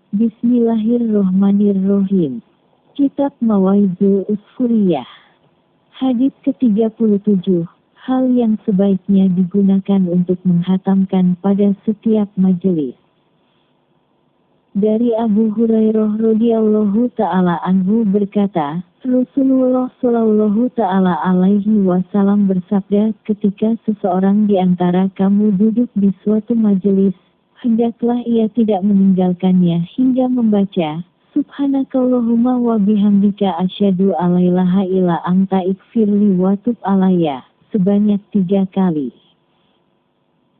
Bismillahirrohmanirrohim. Kitab Mawaidul Usfuriyah. Hadits ke-37. Hal yang sebaiknya digunakan untuk menghatamkan pada setiap majelis. Dari Abu Hurairah radhiyallahu ta'ala anhu berkata, Rasulullah shallallahu ta'ala alaihi wasallam bersabda, ketika seseorang di antara kamu duduk di suatu majelis, hendaklah ia tidak meninggalkannya hingga membaca, Subhanakallahumma wa bihamdika asyhadu alla ilaha illa anta ighfirli wa tub alayya, sebanyak 3 kali.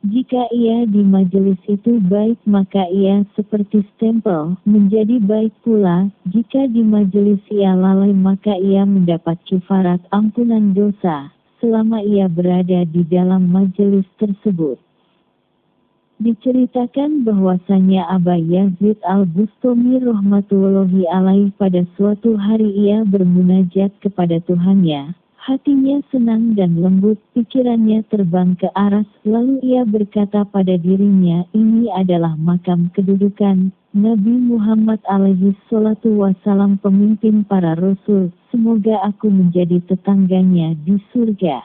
Jika ia di majelis itu baik maka ia seperti stempel, menjadi baik pula. Jika di majelis ia lalai maka ia mendapat kifarat ampunan dosa, selama ia berada di dalam majelis tersebut. Diceritakan bahwasanya Aba Yazid Al-Bustami rahmatullahi alaih pada suatu hari ia bermunajat kepada Tuhannya. Hatinya senang dan lembut, pikirannya terbang ke aras, lalu ia berkata pada dirinya, ini adalah makam kedudukan Nabi Muhammad alaihi salatu wassalam, pemimpin para rasul, semoga aku menjadi tetangganya di surga.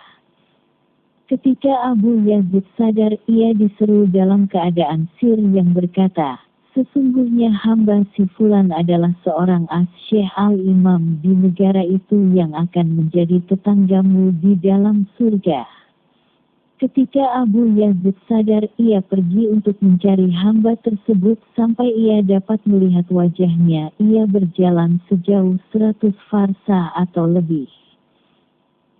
Ketika Abu Yazid sadar, ia diseru dalam keadaan sir yang berkata, sesungguhnya hamba si Fulan adalah seorang as-syekh al-imam di negara itu yang akan menjadi tetanggamu di dalam surga. Ketika Abu Yazid sadar, ia pergi untuk mencari hamba tersebut sampai ia dapat melihat wajahnya. Ia berjalan sejauh 100 farsah atau lebih.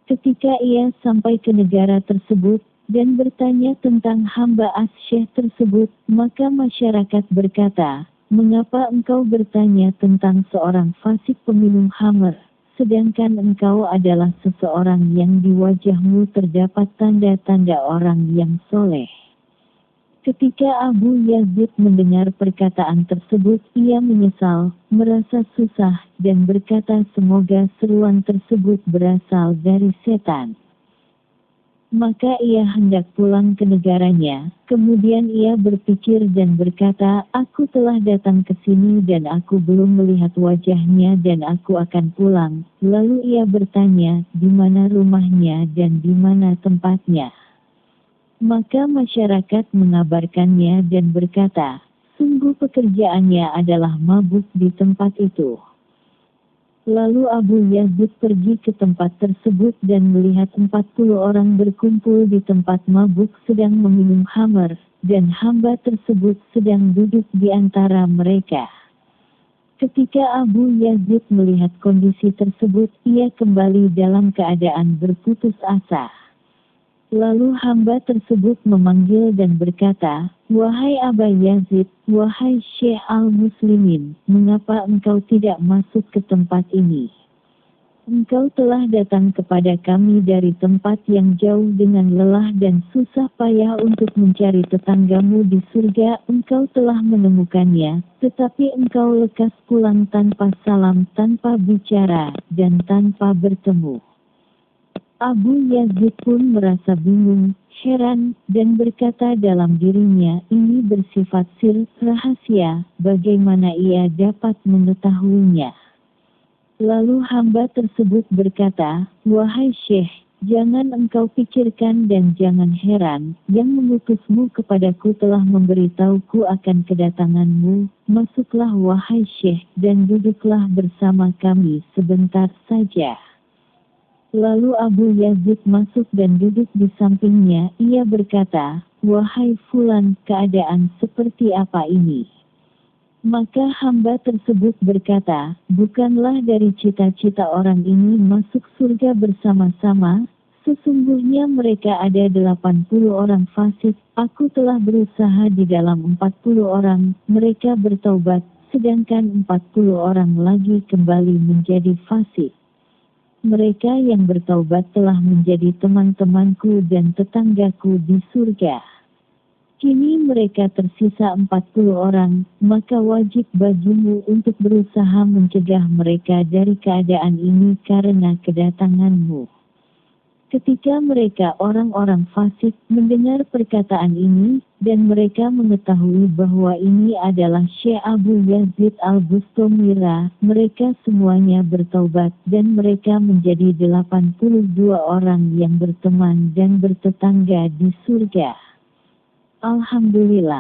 Ketika ia sampai ke negara tersebut dan bertanya tentang hamba as-syekh tersebut, maka masyarakat berkata, mengapa engkau bertanya tentang seorang fasik peminum khamr, sedangkan engkau adalah seseorang yang di wajahmu terdapat tanda-tanda orang yang soleh. Ketika Abu Yazid mendengar perkataan tersebut, ia menyesal, merasa susah, dan berkata semoga seruan tersebut berasal dari setan. Maka ia hendak pulang ke negaranya, kemudian ia berpikir dan berkata, aku telah datang ke sini dan aku belum melihat wajahnya dan aku akan pulang. Lalu ia bertanya, di mana rumahnya dan di mana tempatnya. Maka masyarakat mengabarkannya dan berkata, sungguh pekerjaannya adalah mabuk di tempat itu. Lalu Abu Yazid pergi ke tempat tersebut dan melihat 40 orang berkumpul di tempat mabuk sedang meminum khamr, dan hamba tersebut sedang duduk di antara mereka. Ketika Abu Yazid melihat kondisi tersebut, ia kembali dalam keadaan berputus asa. Lalu hamba tersebut memanggil dan berkata, wahai Aba Yazid, wahai Syekh al-Muslimin, mengapa engkau tidak masuk ke tempat ini? Engkau telah datang kepada kami dari tempat yang jauh dengan lelah dan susah payah untuk mencari tetanggamu di surga. Engkau telah menemukannya, tetapi engkau lekas pulang tanpa salam, tanpa bicara, dan tanpa bertemu. Abu Yazid pun merasa bingung, heran, dan berkata dalam dirinya, ini bersifat sir, rahasia, bagaimana ia dapat mengetahuinya? Lalu hamba tersebut berkata, wahai Syekh, jangan engkau pikirkan dan jangan heran, yang mengutusmu kepadaku telah memberitahuku akan kedatanganmu, masuklah wahai Syekh, dan duduklah bersama kami sebentar saja. Lalu Abu Yazid masuk dan duduk di sampingnya, ia berkata, wahai Fulan, keadaan seperti apa ini? Maka hamba tersebut berkata, bukanlah dari cita-cita orang ini masuk surga bersama-sama, sesungguhnya mereka ada 80 orang fasik, aku telah berusaha di dalam 40 orang, mereka bertaubat, sedangkan 40 orang lagi kembali menjadi fasik. Mereka yang bertaubat telah menjadi teman-temanku dan tetanggaku di surga. Kini mereka tersisa 40 orang, maka wajib bagimu untuk berusaha mencegah mereka dari keadaan ini karena kedatanganmu. Ketika mereka orang-orang fasik mendengar perkataan ini, dan mereka mengetahui bahwa ini adalah Syekh Abu Yazid Al-Bustomira, mereka semuanya bertaubat dan mereka menjadi 82 orang yang berteman dan bertetangga di surga. Alhamdulillah.